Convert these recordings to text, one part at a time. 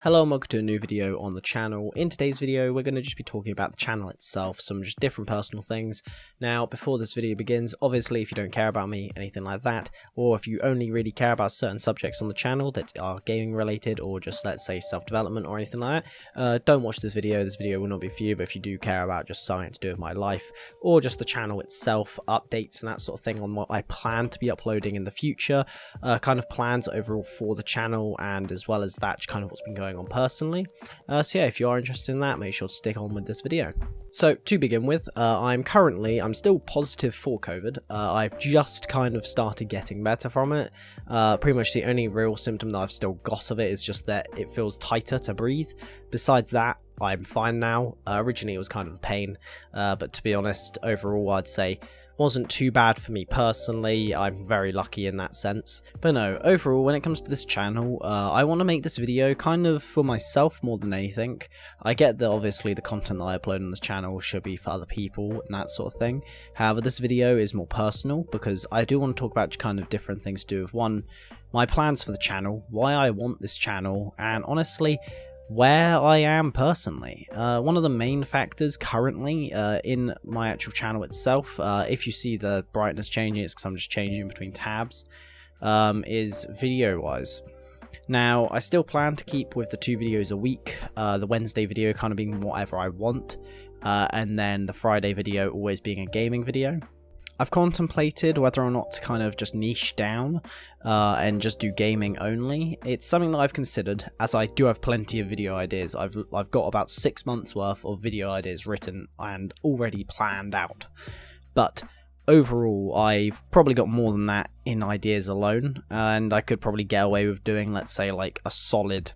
Hello and welcome to a new video on the channel. In today's video we're going to just be talking about the channel itself, some just different personal things. Now before this video begins, obviously if you don't care about me, anything like that, or if you only really care about certain subjects on the channel that are gaming related or just let's say self-development or anything like that, don't watch this video. This video will not be for you, but if you do care about just something to do with my life or just the channel itself, updates and that sort of thing on what I plan to be uploading in the future, kind of plans overall for the channel, and as well as that kind of what's been going on personally. So yeah, if you are interested in that, make sure to stick on with this video. So to begin with, I'm still positive for COVID. I've just kind of started getting better from it. Pretty much the only real symptom that I've still got of it is just that it feels tighter to breathe. Besides that, I'm fine now. Originally it was kind of a pain, but to be honest, overall I'd say wasn't too bad for me personally. I'm very lucky in that sense. But no, overall when it comes to this channel, I want to make this video kind of for myself more than anything. I get that obviously the content that I upload on this channel should be for other people and that sort of thing. However, this video is more personal because I do want to talk about kind of different things to do with one, my plans for the channel, why I want this channel, and honestly where I am personally. One of the main factors currently in my actual channel itself, if you see the brightness changing, it's because I'm just changing between tabs, is video wise. Now I still plan to keep with the 2 videos a week, the Wednesday video kind of being whatever I want, and then the Friday video always being a gaming video. I've contemplated whether or not to kind of just niche down and just do gaming only. It's something that I've considered, as I do have plenty of video ideas. I've got about 6 months worth of video ideas written and already planned out. But overall, I've probably got more than that in ideas alone, and I could probably get away with doing, let's say, like a solid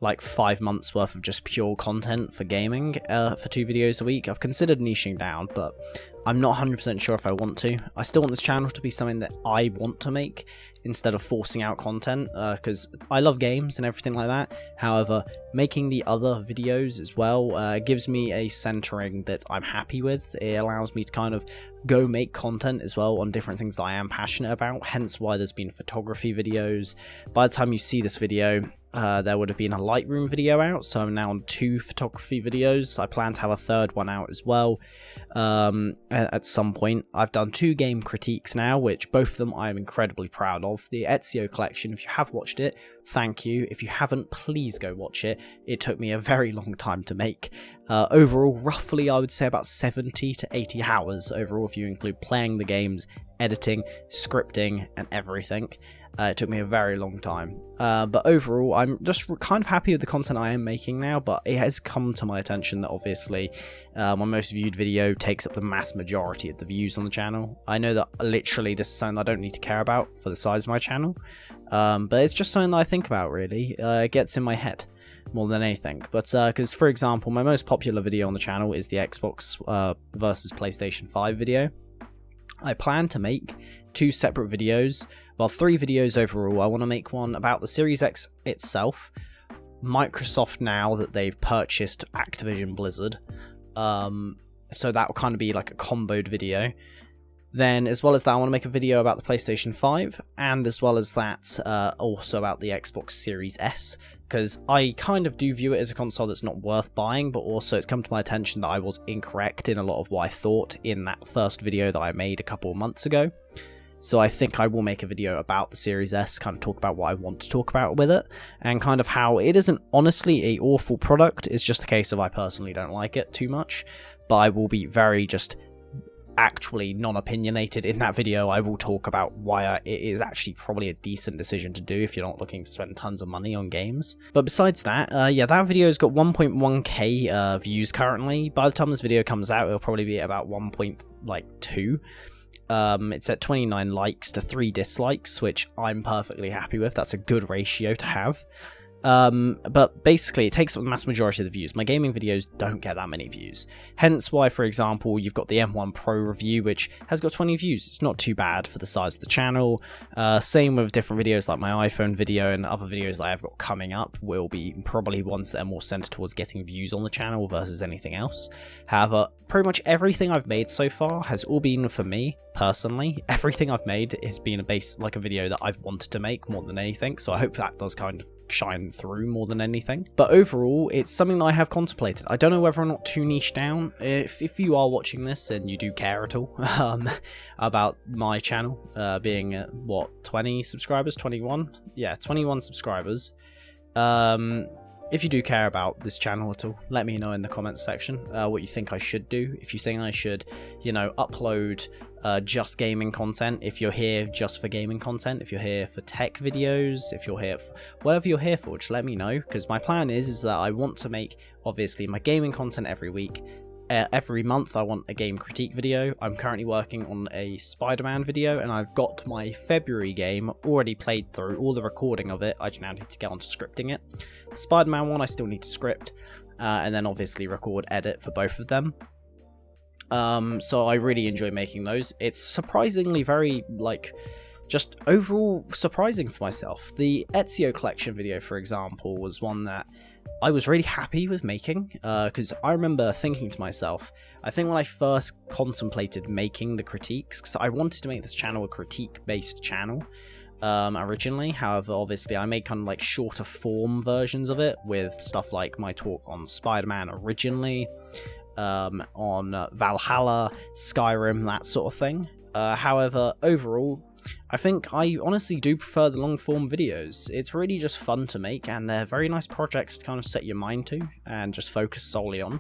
5 months worth of just pure content for gaming for 2 videos a week. I've considered niching down, but I'm not 100% sure if I want to. I still want this channel to be something that I want to make instead of forcing out content, because I love games and everything like that. However, making the other videos as well gives me a centering that I'm happy with. It allows me to kind of go make content as well on different things that I am passionate about, hence why there's been photography videos. By the time you see this video, there would have been a Lightroom video out, so I'm now on 2 photography videos. I plan to have a 3rd one out as well at some point. I've done 2 game critiques now, which both of them I am incredibly proud of. The Ezio collection, if you have watched it, thank you. If you haven't, please go watch it. It took me a very long time to make. Overall, roughly I would say about 70 to 80 hours overall if you include playing the games, editing, scripting and everything. It took me a very long time, but overall I'm just kind of happy with the content I am making now. But it has come to my attention that obviously my most viewed video takes up the mass majority of the views on the channel. I know that literally this is something I don't need to care about for the size of my channel, but it's just something that I think about really. It gets in my head more than anything. But because for example my most popular video on the channel is the Xbox versus PlayStation 5 video. I plan to make 2 separate videos, well 3 videos overall. I want to make one about the Series X itself, Microsoft now that they've purchased Activision Blizzard, so that will kind of be like a comboed video. Then as well as that I want to make a video about the PlayStation 5, and as well as that also about the Xbox Series S, because I kind of do view it as a console that's not worth buying, but also it's come to my attention that I was incorrect in a lot of what I thought in that first video that I made a couple of months ago. So I think I will make a video about the Series S, kind of talk about what I want to talk about with it, and kind of how it isn't honestly a awful product. It's just a case of I personally don't like it too much, but I will be very just actually non-opinionated in that video. I will talk about why it is actually probably a decent decision to do if you're not looking to spend tons of money on games. But besides that, yeah, that video's got 1.1k views currently. By the time this video comes out, it'll probably be at about 1.2. It's at 29 likes to 3 dislikes, which I'm perfectly happy with. That's a good ratio to have. But basically it takes up the mass majority of the views. My gaming videos don't get that many views, hence why, for example, you've got the M1 Pro review, which has got 20 views. It's not too bad for the size of the channel. Same with different videos like my iPhone video, and other videos that I've got coming up will be probably ones that are more centered towards getting views on the channel versus anything else. However, pretty much everything I've made so far has all been for me personally. Everything I've made has been a video that I've wanted to make more than anything, so I hope that does kind of shine through more than anything. But overall, it's something that I have contemplated. I don't know whether or not to niche down. If you are watching this and you do care at all about my channel being at, what, 20 subscribers, 21? Yeah, 21 subscribers. If you do care about this channel at all, let me know in the comments section what you think I should do. If you think I should, you know, upload just gaming content, if you're here just for gaming content, if you're here for tech videos, if you're here for whatever you're here for, just let me know, because my plan is that I want to make, obviously, my gaming content every week. Every month I want a game critique video. I'm currently working on a Spider-Man video, and I've got my February game already played through, all the recording of it. I just now need to get onto scripting it. The Spider-Man one I still need to script, and then obviously record, edit for both of them. So I really enjoy making those. It's surprisingly very, like, just overall surprising for myself. The Ezio collection video, for example, was one that I was really happy with making, because I remember thinking to myself, I think when I first contemplated making the critiques, because I wanted to make this channel a critique-based channel originally. However, obviously I made kind of like shorter form versions of it, with stuff like my talk on Spider-Man originally, on Valhalla, Skyrim, that sort of thing. However, overall, I think I honestly do prefer the long form videos. It's really just fun to make, and they're very nice projects to kind of set your mind to and just focus solely on.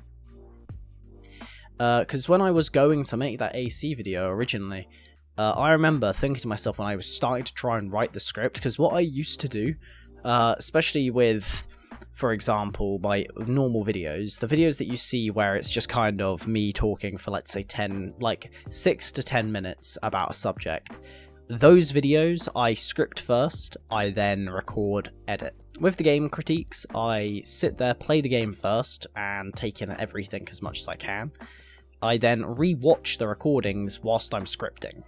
Because when I was going to make that AC video originally, I remember thinking to myself when I was starting to try and write the script, because what I used to do, especially with, for example, my normal videos, the videos that you see where it's just kind of me talking for, let's say, 6 to 10 minutes about a subject, those videos I script first, I then record, edit. With the game critiques, I sit there, play the game first, and take in everything as much as I can. I then re-watch the recordings whilst I'm scripting,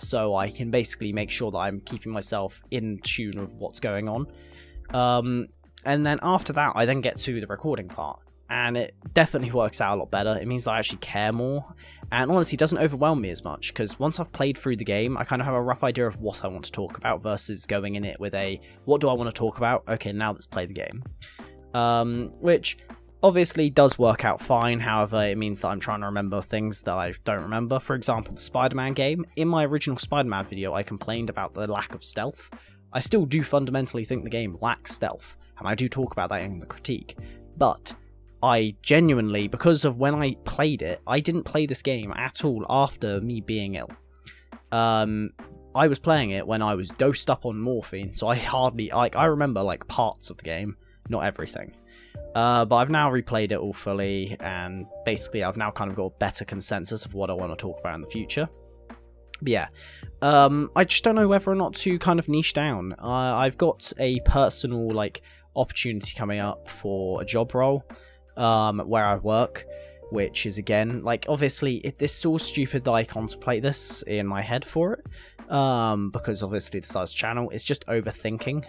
so I can basically make sure that I'm keeping myself in tune with what's going on. And then after that, I then get to the recording part, and it definitely works out a lot better. It means that I actually care more, and honestly, it doesn't overwhelm me as much, because once I've played through the game, I kind of have a rough idea of what I want to talk about, versus going in it with a, what do I want to talk about? Okay, now let's play the game. Which obviously does work out fine. However, it means that I'm trying to remember things that I don't remember. For example, the Spider-Man game. In my original Spider-Man video, I complained about the lack of stealth. I still do fundamentally think the game lacks stealth, and I do talk about that in the critique. But I genuinely, because of when I played it, I didn't play this game at all after me being ill. I was playing it when I was dosed up on morphine, so I hardly, I remember like parts of the game, not everything. But I've now replayed it all fully, and basically I've now kind of got a better consensus of what I want to talk about in the future. But yeah, I just don't know whether or not to kind of niche down. I've got a personal, like, opportunity coming up for a job role, where I work, which is, again, like, obviously, this is all stupid that I contemplate this in my head for it, because obviously the size channel is just overthinking.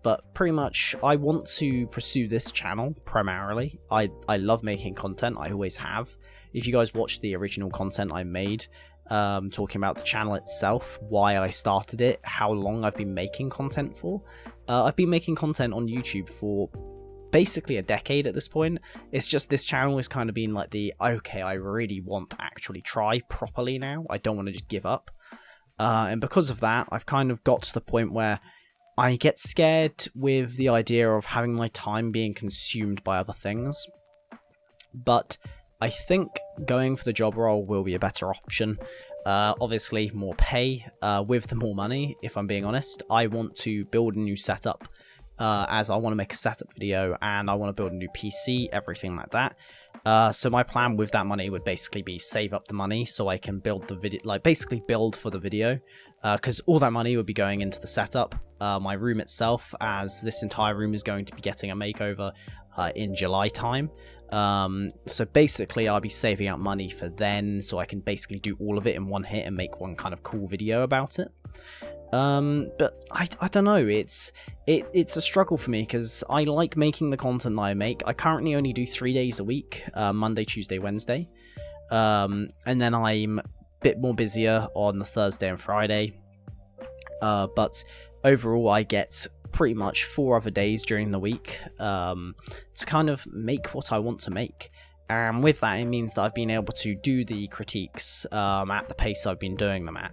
But pretty much I want to pursue this channel primarily. I love making content, I always have. If you guys watch the original content I made, talking about the channel itself, why I started it, how long I've been making content for, I've been making content on YouTube for basically a decade at this point. It's just this channel has kind of been like the, okay, I really want to actually try properly now. I don't want to just give up. And because of that, I've kind of got to the point where I get scared with the idea of having my time being consumed by other things. But I think going for the job role will be a better option. Obviously, more pay with the more money, if I'm being honest. I want to build a new setup, as I want to make a setup video, and I want to build a new PC, everything like that. So my plan with that money would basically be save up the money so I can build the video, like basically build for the video, because all that money would be going into the setup. My room itself, as this entire room is going to be getting a makeover in July time. So basically I'll be saving up money for then, so I can basically do all of it in one hit and make one kind of cool video about it. But I don't know, it's a struggle for me, because I like making the content that I make. I currently only do 3 days a week, Monday, Tuesday, Wednesday, and then I'm a bit more busier on the Thursday and Friday, but overall I get pretty much 4 other days during the week to kind of make what I want to make. And with that, it means that I've been able to do the critiques at the pace I've been doing them at.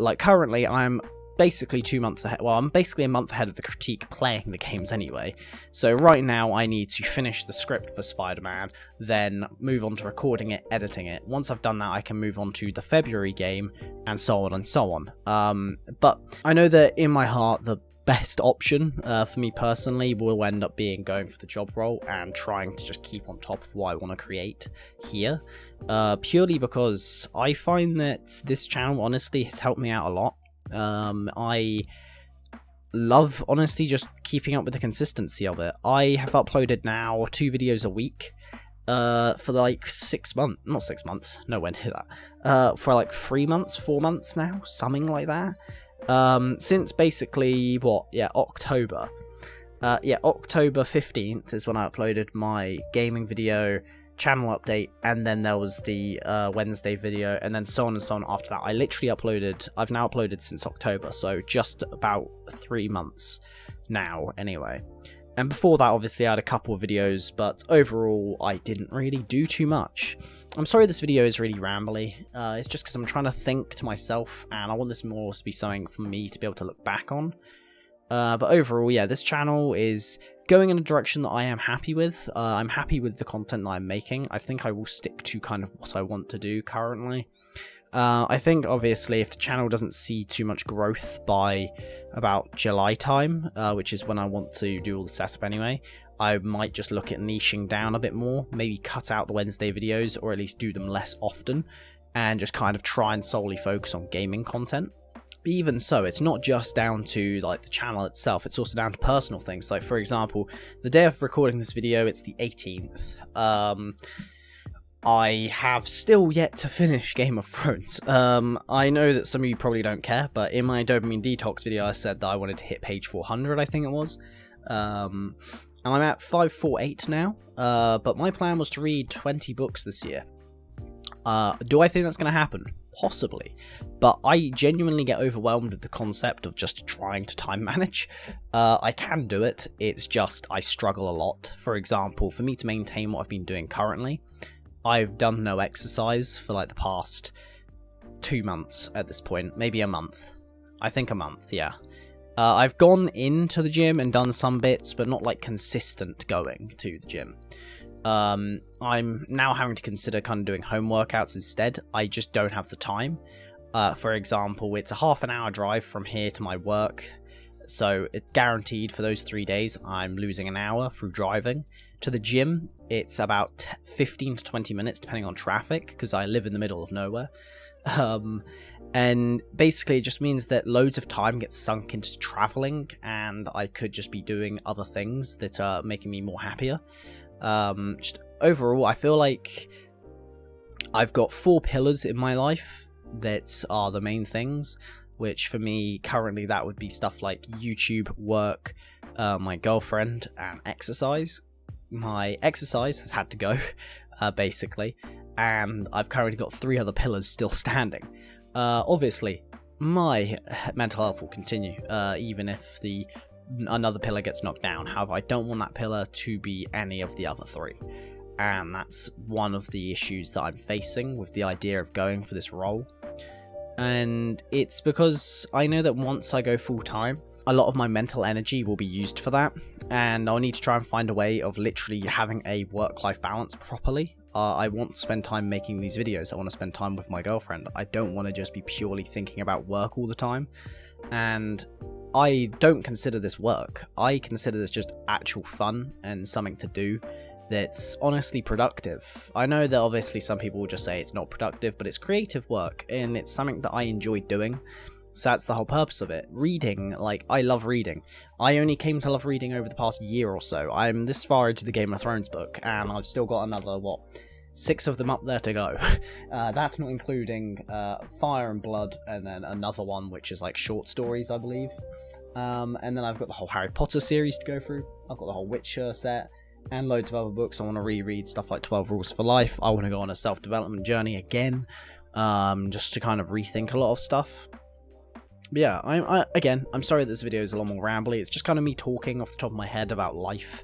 Like currently, I'm basically 2 months ahead. Well, I'm basically a month ahead of the critique playing the games anyway. So right now, I need to finish the script for Spider-Man, then move on to recording it, editing it. Once I've done that, I can move on to the February game, and so on and so on. But I know that in my heart, the best option for me personally will end up being going for the job role and trying to just keep on top of what I want to create here, purely because I find that this channel honestly has helped me out a lot. I love honestly just keeping up with the consistency of it. I have uploaded now 2 videos a week for like 6 months, not 6 months, no when hit that, for like 3 months, 4 months now, something like that. Since basically October. October 15th is when I uploaded my gaming video, channel update, and then there was the Wednesday video, and then so on and so on after that. I've now uploaded since October, so just about 3 months now anyway. And before that, obviously, I had a couple of videos, but overall, I didn't really do too much. I'm sorry this video is really rambly. It's just because I'm trying to think to myself, and I want this more to be something for me to be able to look back on. But overall, yeah, this channel is going in a direction that I am happy with. I'm happy with the content that I'm making. I think I will stick to kind of what I want to do currently. I think, obviously, if the channel doesn't see too much growth by about July time, which is when I want to do all the setup anyway, I might just look at niching down a bit more, maybe cut out the Wednesday videos, or at least do them less often, and just kind of try and solely focus on gaming content. Even so, it's not just down to like the channel itself, it's also down to personal things. Like, for example, the day of recording this video, it's the 18th. I have still yet to finish Game of Thrones. I know that some of you probably don't care, but in my Dopamine Detox video, I said that I wanted to hit page 400, I think it was. And I'm at 548 now, but my plan was to read 20 books this year. Do I think that's going to happen? Possibly, but I genuinely get overwhelmed with the concept of just trying to time manage. I can do it, it's just I struggle a lot. For example, for me to maintain what I've been doing currently, I've done no exercise for like the past 2 months at this point, maybe a month. I think a month, yeah. I've gone into the gym and done some bits, but not like consistent going to the gym. I'm now having to consider kind of doing home workouts instead. I just don't have the time. For example, it's a half an hour drive from here to my work, so it's guaranteed for those 3 days I'm losing an hour through driving. To the gym, it's about 15 to 20 minutes depending on traffic, because I live in the middle of nowhere. And basically it just means that loads of time gets sunk into traveling, and I could just be doing other things that are making me more happier. Just overall, I feel like I've got 4 pillars in my life that are the main things, which for me currently that would be stuff like YouTube, work, my girlfriend, and exercise. My exercise has had to go, basically, and I've currently got 3 other pillars still standing. Obviously, my mental health will continue, even if another pillar gets knocked down. However, I don't want that pillar to be any of the other 3. And that's one of the issues that I'm facing with the idea of going for this role. And it's because I know that once I go full time, a lot of my mental energy will be used for that, and I'll need to try and find a way of literally having a work-life balance properly. I want to spend time making these videos. I want to spend time with my girlfriend. I don't want to just be purely thinking about work all the time. And I don't consider this work. I consider this just actual fun and something to do that's honestly productive. I know that obviously some people will just say it's not productive, but it's creative work, and it's something that I enjoy doing. So that's the whole purpose of it. Reading, like, I love reading. I only came to love reading over the past year or so. I'm this far into the Game of Thrones book, and I've still got another, 6 of them up there to go. That's not including Fire and Blood, and then another one which is like short stories, I believe. And then I've got the whole Harry Potter series to go through. I've got the whole Witcher set, and loads of other books. I want to reread stuff like 12 Rules for Life. I want to go on a self-development journey again, just to kind of rethink a lot of stuff. But yeah, I'm sorry that this video is a lot more rambly. It's just kind of me talking off the top of my head about life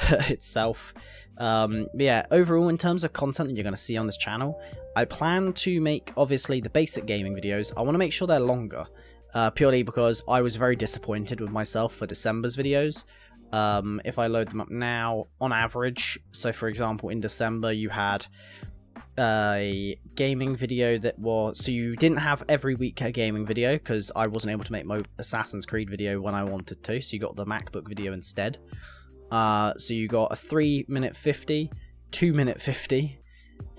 itself. But yeah, overall, in terms of content that you're going to see on this channel, I plan to make, obviously, the basic gaming videos. I want to make sure they're longer, purely because I was very disappointed with myself for December's videos. If I load them up now, on average, so for example, in December, you had a gaming video that was, so you didn't have every week a gaming video because I wasn't able to make my Assassin's Creed video when I wanted to, so you got the MacBook video instead. So you got a 3-minute 50, 2-minute 50,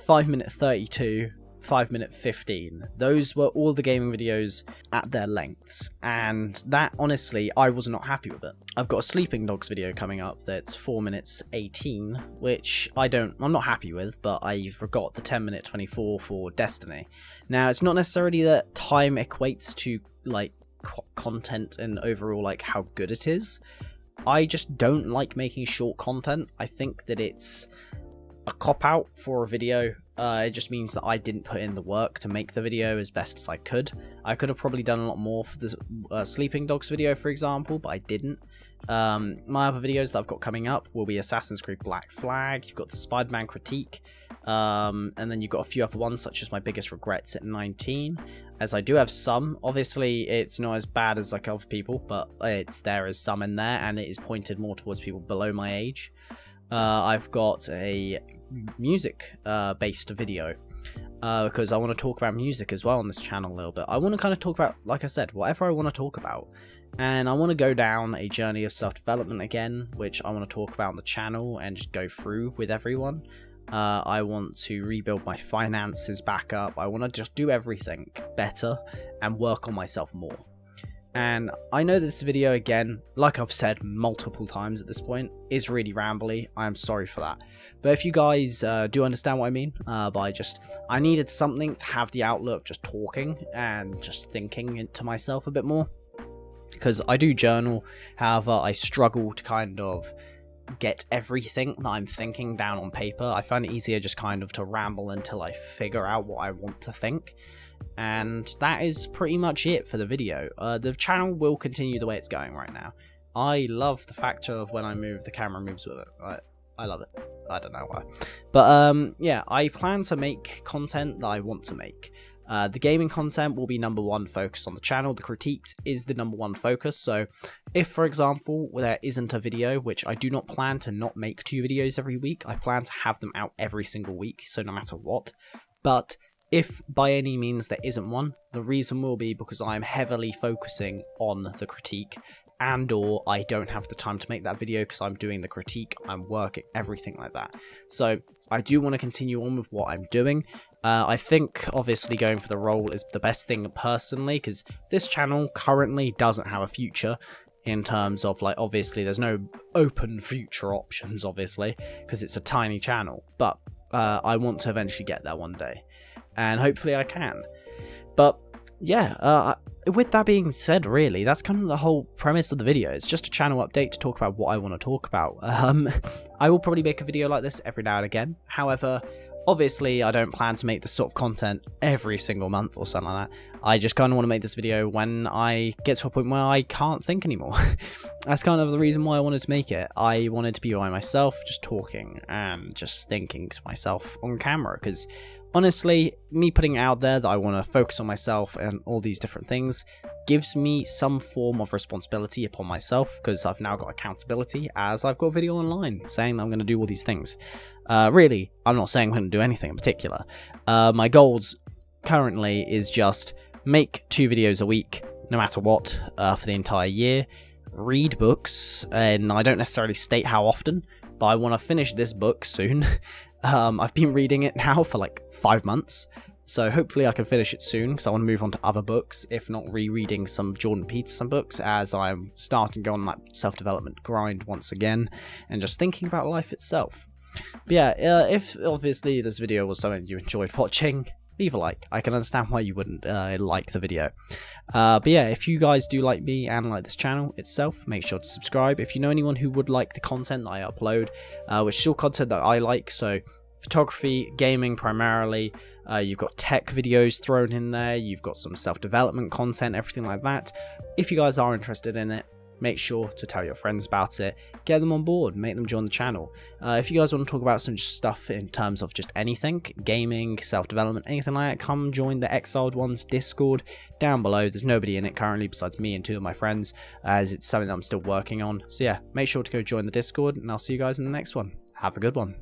5-minute 32, 5-minute 15. Those were all the gaming videos at their lengths, and that, honestly, I was not happy with it. I've got a Sleeping Dogs video coming up that's 4 minutes 18, which I'm not happy with, but I've got the 10-minute 24 for Destiny. Now, it's not necessarily that time equates to, like, content and overall, like, how good it is. I just don't like making short content. I think that it's a cop-out for a video. It just means that I didn't put in the work to make the video as best as I could. I could have probably done a lot more for the Sleeping Dogs video, for example, but I didn't. My other videos that I've got coming up will be Assassin's Creed Black Flag, you've got the Spider-Man critique, and then you've got a few other ones, such as my biggest regrets at 19, as I do have some. Obviously, it's not as bad as like other people, but there is some in there, and it is pointed more towards people below my age. I've got a music based video because I want to talk about music as well on this channel a little bit. I want to kind of talk about, like I said, whatever I want to talk about, and I want to go down a journey of self-development again, which I want to talk about on the channel and just go through with everyone. I want to rebuild my finances back up. I want to just do everything better and work on myself more. And I know this video, again, like I've said multiple times at this point, is really rambly. I am sorry for that. But if you guys do understand what I mean, I needed something to have the outlet of just talking and just thinking to myself a bit more. Because I do journal, however, I struggle to kind of get everything that I'm thinking down on paper. I find it easier just kind of to ramble until I figure out what I want to think. And that is pretty much it for the video. The channel will continue the way it's going right now. I love the fact of when I move, the camera moves with it. I love it. I don't know why. But yeah, I plan to make content that I want to make. The gaming content will be #1 focus on the channel. The critiques is the #1 focus. So if, for example, there isn't a video, which I do not plan to not make 2 videos every week, I plan to have them out every single week, so no matter what. But if by any means there isn't one, the reason will be because I'm heavily focusing on the critique, and or I don't have the time to make that video because I'm doing the critique, I'm working, everything like that. So I do want to continue on with what I'm doing. I think obviously going for the role is the best thing personally, because this channel currently doesn't have a future in terms of, like, obviously there's no open future options, obviously, because it's a tiny channel, but I want to eventually get there one day, and hopefully I can. But yeah, with that being said, really, that's kind of the whole premise of the video. It's just a channel update to talk about what I want to talk about. I will probably make a video like this every now and again. However, obviously, I don't plan to make this sort of content every single month or something like that. I just kind of want to make this video when I get to a point where I can't think anymore. That's kind of the reason why I wanted to make it. I wanted to be by myself, just talking and just thinking to myself on camera, because honestly, me putting it out there that I want to focus on myself and all these different things gives me some form of responsibility upon myself, because I've now got accountability, as I've got a video online saying that I'm going to do all these things. Really, I'm not saying I'm going to do anything in particular. My goals currently is just make 2 videos a week, no matter what, for the entire year. Read books, and I don't necessarily state how often, but I want to finish this book soon. I've been reading it now for like 5 months, so hopefully I can finish it soon, because I want to move on to other books, if not rereading some Jordan Peterson books, as I'm starting to go on that self-development grind once again, and just thinking about life itself. But yeah, if obviously this video was something you enjoyed watching, leave a like. I can understand why you wouldn't like the video. But yeah, if you guys do like me and like this channel itself, make sure to subscribe. If you know anyone who would like the content that I upload, which is all content that I like, so photography, gaming primarily, You've got tech videos thrown in there, you've got some self-development content, everything like that. If you guys are interested in it, make sure to tell your friends about it, get them on board, make them join the channel. If you guys want to talk about some stuff in terms of just anything, gaming, self-development, anything like that, come join the Exiled Ones Discord down below. There's nobody in it currently besides me and 2 of my friends, as it's something that I'm still working on. So yeah, make sure to go join the Discord, and I'll see you guys in the next one. Have a good one.